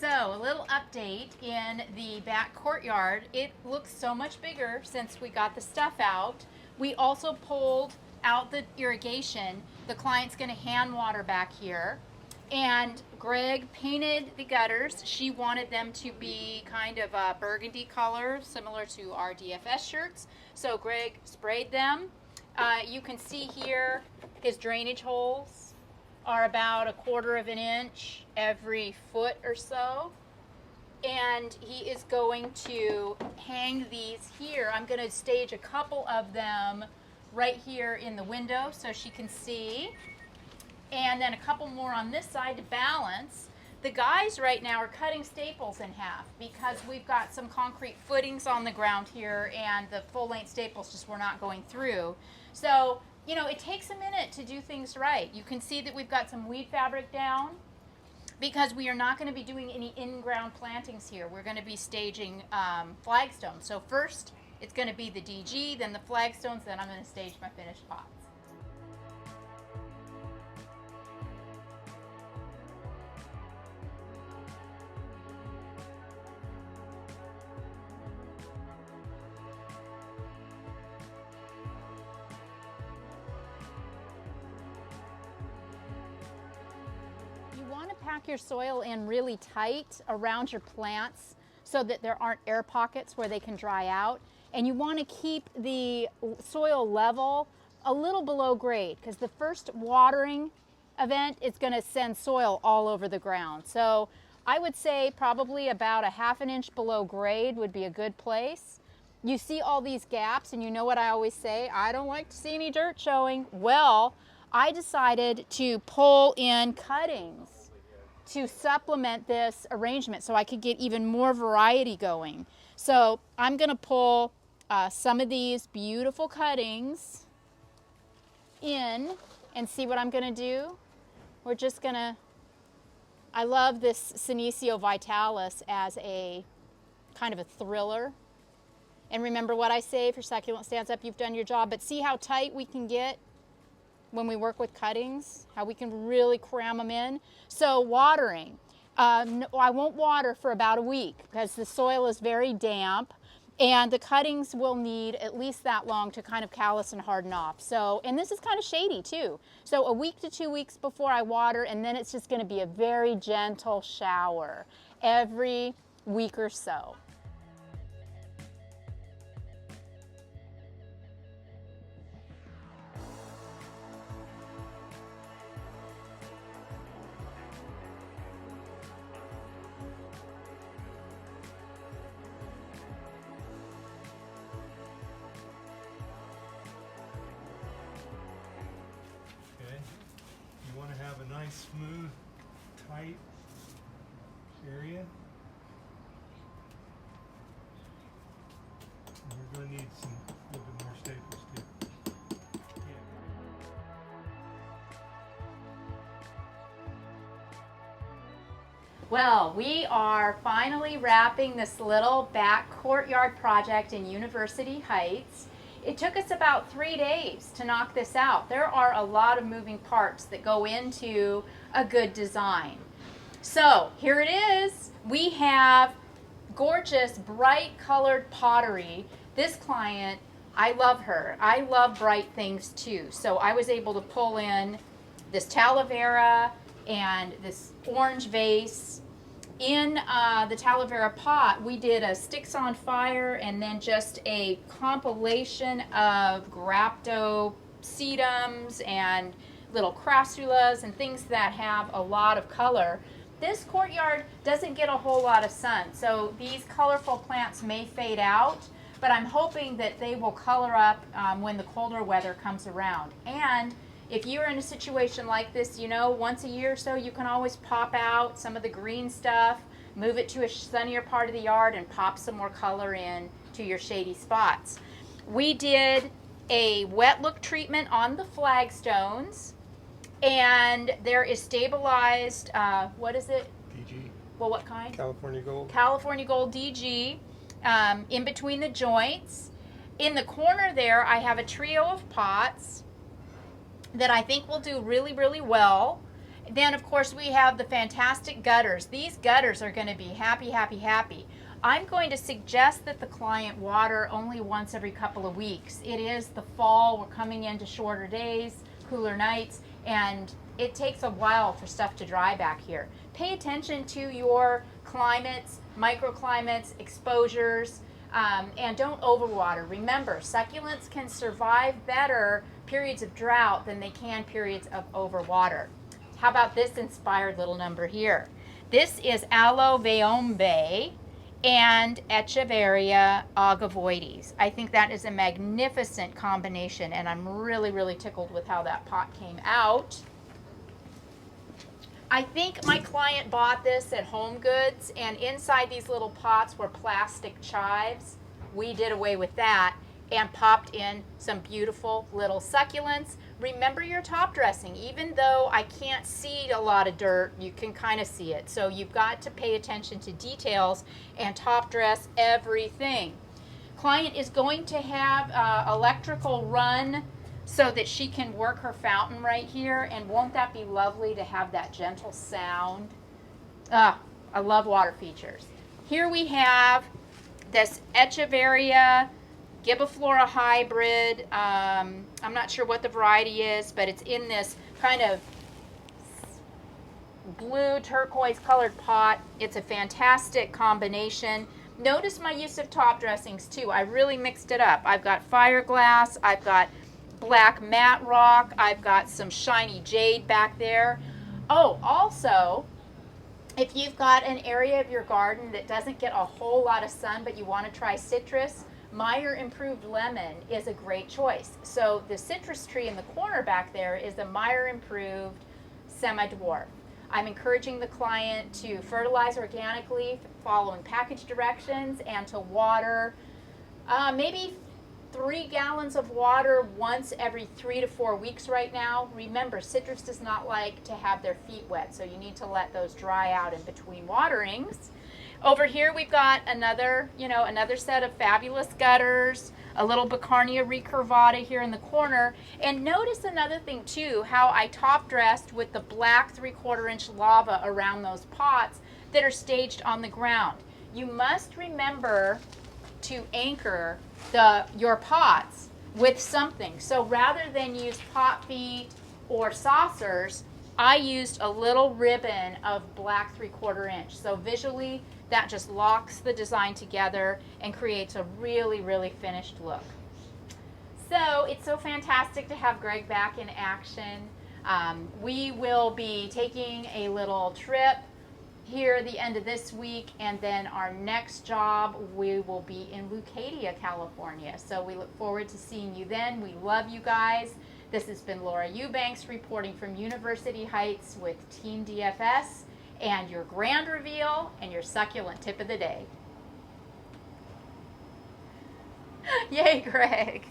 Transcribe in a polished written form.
So, a little update in the back courtyard. It looks so much bigger since we got the stuff out. We also pulled out the irrigation. The client's going to hand water back here. And Greg painted the gutters. She wanted them to be kind of a burgundy color, similar to our DFS shirts. So Greg sprayed them. You can see here his drainage holes are about 1/4 of an inch every foot or so. And he is going to hang these here. I'm going to stage a couple of them right here in the window so she can see. And then a couple more on this side to balance. The guys right now are cutting staples in half because we've got some concrete footings on the ground here and the full-length staples just were not going through. So, you know, it takes a minute to do things right. You can see that we've got some weed fabric down because we are not going to be doing any in-ground plantings here. We're going to be staging flagstones. So first it's going to be the DG, then the flagstones, then I'm going to stage my finished pots. Pack your soil in really tight around your plants so that there aren't air pockets where they can dry out. And you want to keep the soil level a little below grade because the first watering event is going to send soil all over the ground. So I would say probably about 1/2 inch below grade would be a good place. You see all these gaps and you know what I always say, I don't like to see any dirt showing. Well, I decided to pull in cuttings to supplement this arrangement so I could get even more variety going. So I'm going to pull some of these beautiful cuttings in and see what I'm going to do. We're just going to, I love this Senecio Vitalis as a kind of a thriller. And remember what I say, if your succulent stands up, you've done your job. But see how tight we can get when we work with cuttings, how we can really cram them in. So watering, no, I won't water for about a week because the soil is very damp and the cuttings will need at least that long to kind of callus and harden off. So, and this is kind of shady too. So a week to 2 weeks before I water, and then it's just gonna be a very gentle shower every week or so. A nice, smooth, tight area. And we're going to need a little bit more staples too. Well, we are finally wrapping this little back courtyard project in University Heights. It took us about 3 days to knock this out. There are a lot of moving parts that go into a good design. So here it is. We have gorgeous, bright colored pottery. This client, I love her. I love bright things too. So I was able to pull in this Talavera and this orange vase. In the Talavera pot, we did a sticks on fire and then just a compilation of Grapto sedums and little crassulas and things that have a lot of color. This courtyard doesn't get a whole lot of sun, so these colorful plants may fade out, but I'm hoping that they will color up when the colder weather comes around. And if you're in a situation like this, you know, once a year or so, you can always pop out some of the green stuff, move it to a sunnier part of the yard, and pop some more color in to your shady spots. We did a wet look treatment on the flagstones, and there is stabilized, what is it? DG. Well, what kind? California Gold. California Gold DG in between the joints. In the corner there, I have a trio of pots that I think will do really, really well. Then of course we have the fantastic gutters. These gutters are going to be happy, happy, happy. I'm going to suggest that the client water only once every couple of weeks. It is the fall, we're coming into shorter days, cooler nights, and it takes a while for stuff to dry back here. Pay attention to your climates, microclimates, exposures, and don't overwater. Remember, succulents can survive better periods of drought than they can periods of overwater. How about this inspired little number here? This is Aloe Veombe and Echeveria agavoides. I think that is a magnificent combination, and I'm really, really tickled with how that pot came out. I think my client bought this at Home Goods, and inside these little pots were plastic chives. We did away with that and popped in some beautiful little succulents. Remember your top dressing. Even though I can't see a lot of dirt, you can kind of see it. So you've got to pay attention to details and top dress everything. Client is going to have electrical run so that she can work her fountain right here. And won't that be lovely to have that gentle sound? I love water features. Here we have this Echeveria Gibiflora hybrid. I'm not sure what the variety is, but it's in this kind of blue turquoise colored pot. It's a fantastic combination. Notice my use of top dressings too. I really mixed it up. I've got Fireglass, I've got black matte rock, I've got some shiny jade back there. Oh, also, if you've got an area of your garden that doesn't get a whole lot of sun, but you want to try citrus, Meyer Improved Lemon is a great choice. So the citrus tree in the corner back there is a Meyer Improved Semi-Dwarf. I'm encouraging the client to fertilize organically, following package directions, and to water maybe 3 gallons of water once every 3 to 4 weeks right now. Remember, citrus does not like to have their feet wet, so you need to let those dry out in between waterings. Over here we've got another set of fabulous gutters, a little Bacarnia recurvata here in the corner. And notice another thing too, how I top dressed with the black 3/4 inch lava around those pots that are staged on the ground. You must remember to anchor your pots with something. So rather than use pot feet or saucers, I used a little ribbon of black 3/4 inch. So visually, that just locks the design together and creates a really, really finished look. So it's so fantastic to have Greg back in action. We will be taking a little trip here at the end of this week, and then our next job, we will be in Leucadia, California. So we look forward to seeing you then. We love you guys. This has been Laura Eubanks reporting from University Heights with Team DFS and your grand reveal and your succulent tip of the day. Yay, Greg.